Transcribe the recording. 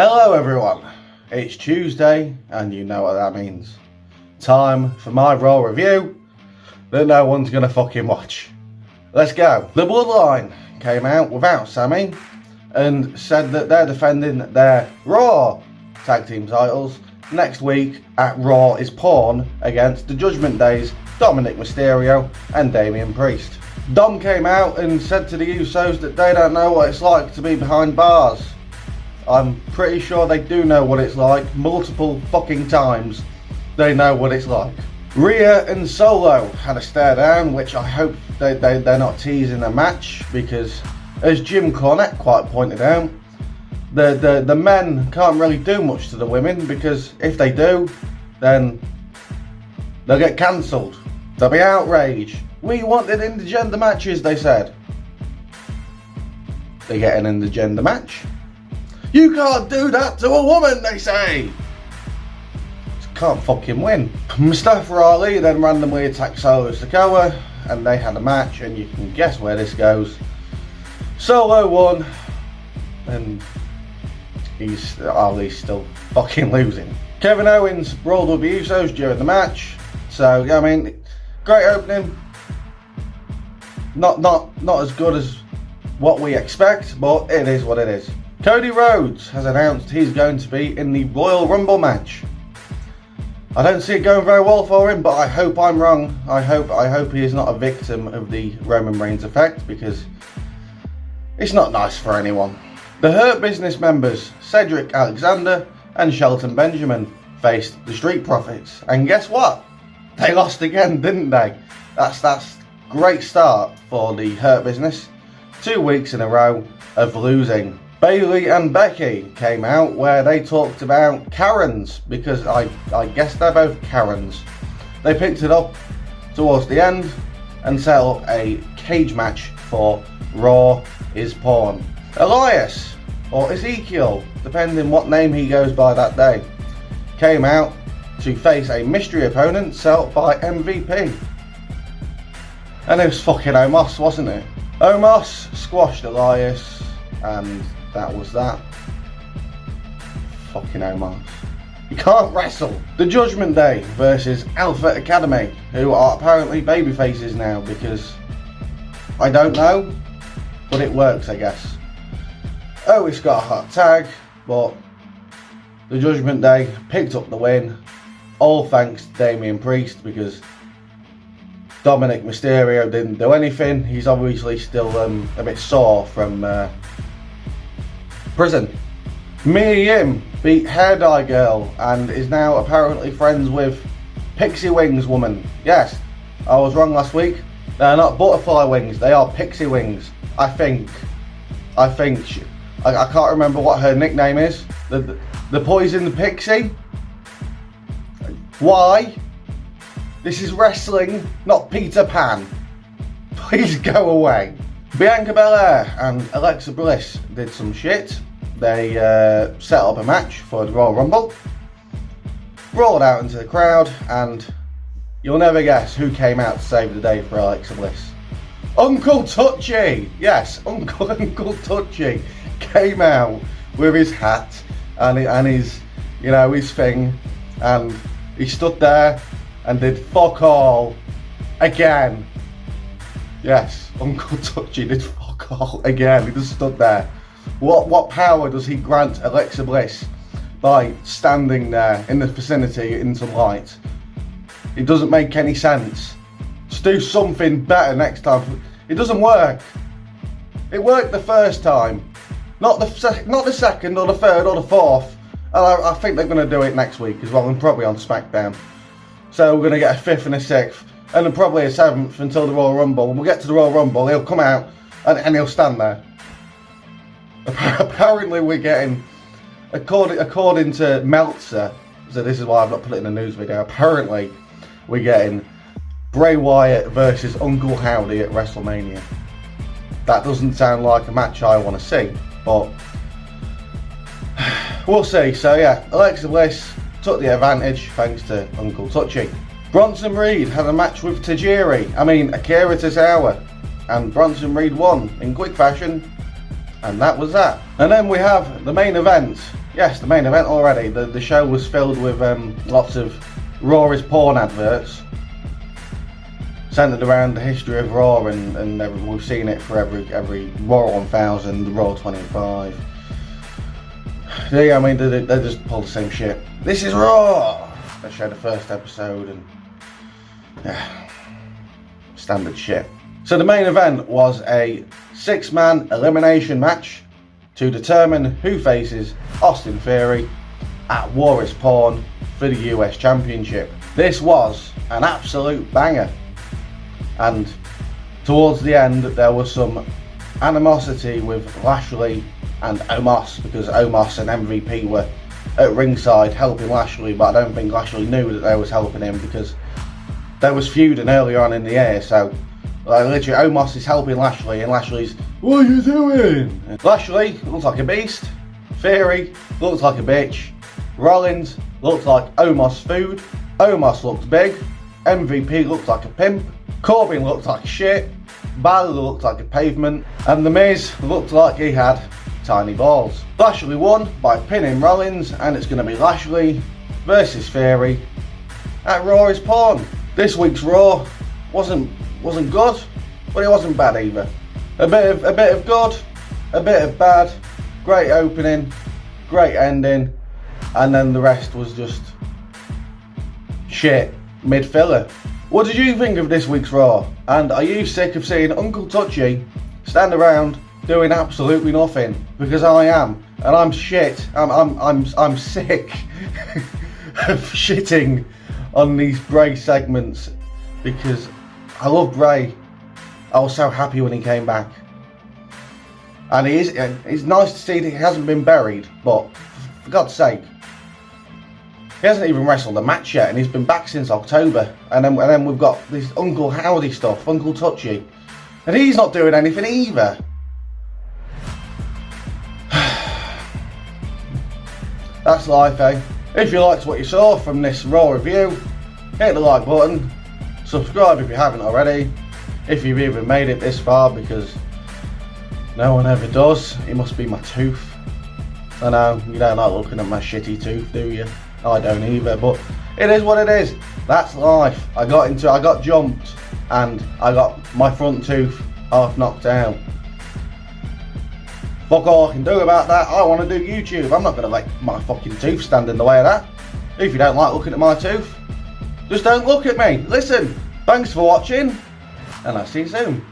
Hello everyone, it's Tuesday and you know what that means. Time for my Raw review that no one's gonna fucking watch. Let's go. The Bloodline came out without Sami and said that they're defending their Raw tag team titles next week at Raw is Porn against the Judgment Day's Dominic Mysterio and Damian Priest. Dom came out and said to the Usos that they don't know what it's like to be behind bars. I'm pretty sure they do know what it's like. Multiple fucking times they know what it's like. Rhea and Solo had a stare down, which I hope they're not teasing a match, because as Jim Cornette quite pointed out, the men can't really do much to the women, because if they do, then they'll get cancelled. There'll be outrage. We wanted intergender matches, they said. They get an intergender match. You can't do that to a woman, they say. Just can't fucking win. Mustafa Ali then randomly attacked Solo Sikoa and they had a match, and you can guess where this goes. Solo won and Ali's still fucking losing. Kevin Owens brawled with the Usos during the match. So, I mean, great opening. Not as good as what we expect, but it is what it is. Cody Rhodes has announced he's going to be in the Royal Rumble match. I don't see it going very well for him, but I hope I'm wrong. I hope he is not a victim of the Roman Reigns effect, because it's not nice for anyone. The Hurt Business members, Cedric Alexander and Shelton Benjamin, faced the Street Profits, and guess what? They lost again, didn't they? That's great start for the Hurt Business. 2 weeks in a row of losing. Bayley and Becky came out where they talked about Karens, because I guess they're both Karens. They picked it up towards the end and set up a cage match for Raw is Porn. Elias, or Ezekiel, depending what name he goes by that day, came out to face a mystery opponent set up by MVP. And it was fucking Omos, wasn't it? Omos squashed Elias, and that was that. Fucking Omos. You can't wrestle. The Judgment Day versus Alpha Academy, who are apparently babyfaces now, because I don't know, but it works, I guess. Oh, it's got a hot tag, but the Judgment Day picked up the win, all thanks to Damian Priest, because Dominic Mysterio didn't do anything. He's obviously still a bit sore from prison. Mia Yim beat Hair Dye Girl and is now apparently friends with Pixie Wings woman. Yes, I was wrong last week. They're not butterfly wings, they are pixie wings. I think I can't remember what her nickname is. The Poison Pixie? Why? This is wrestling, not Peter Pan. Please go away. Bianca Belair and Alexa Bliss did some shit. They set up a match for the Royal Rumble, rolled out into the crowd, and you'll never guess who came out to save the day for Alexa Bliss. Uncle Touchy! Yes, Uncle Touchy came out with his hat and his, his thing, and he stood there and did fuck all again. Yes, Uncle Touchy did fuck all again. He just stood there. What power does he grant Alexa Bliss by standing there in the vicinity in some light? It doesn't make any sense. Just do something better next time. It doesn't work. It worked the first time, not the second or the third or the fourth. And I think they're going to do it next week as well, and probably on SmackDown. So we're going to get a fifth and a sixth, and then probably a seventh until the Royal Rumble. When we get to the Royal Rumble, he'll come out and he'll stand there. Apparently we're getting, according to Meltzer, so this is why I've not put it in a news video, apparently we're getting Bray Wyatt versus Uncle Howdy at WrestleMania. That doesn't sound like a match I want to see, but we'll see. So yeah, Alexa Bliss took the advantage thanks to Uncle Touchy. Bronson Reed had a match with Akira Tozawa, and Bronson Reed won in quick fashion. And that was that. And then we have the main event. Yes, the main event already. The show was filled with lots of Raw is porn adverts centered around the history of Raw, and we've seen it for every Raw 1000, Raw 25. Yeah, I mean, they just pull the same shit. This is Raw! They showed the first episode and yeah, standard shit. So the main event was a 6-man elimination match to determine who faces Austin Theory at War is Porn for the US Championship. This was an absolute banger, and towards the end there was some animosity with Lashley and Omos, because Omos and MVP were at ringside helping Lashley, but I don't think Lashley knew that they was helping him because they was feuding earlier on in the year. So literally Omos is helping Lashley and Lashley's, "What are you doing?" Lashley looks like a beast, Theory looks like a bitch, Rollins looks like Omos food, Omos looks big, MVP looks like a pimp, Corbin looks like shit, Balor looked like a pavement, and The Miz looked like he had tiny balls. Lashley won by pinning Rollins, and it's going to be Lashley versus Theory at Raw is Porn. This week's Raw wasn't good, but it wasn't bad either. A bit of good, a bit of bad. Great opening, great ending, and then the rest was just shit mid-filler. What did you think of this week's Raw? And are you sick of seeing Uncle Touchy stand around doing absolutely nothing? Because I am, and I'm shit. I'm sick of shitting on these Bray segments because I love Bray. I was so happy when he came back, and it's nice to see that he hasn't been buried. But for God's sake, he hasn't even wrestled a match yet, and he's been back since October. And then we've got this Uncle Howdy stuff, Uncle Touchy, and he's not doing anything either. That's life, eh? If you liked what you saw from this Raw review, hit the like button, subscribe if you haven't already, if you've even made it this far, because no one ever does. It must be my tooth. I know, you don't like looking at my shitty tooth, do you? I don't either, but it is what it is. That's life. I got jumped, and I got my front tooth half knocked out. Fuck all I can do about that. I want to do YouTube. I'm not going to let my fucking tooth stand in the way of that. If you don't like looking at my tooth, just don't look at me. Listen, thanks for watching, and I'll see you soon.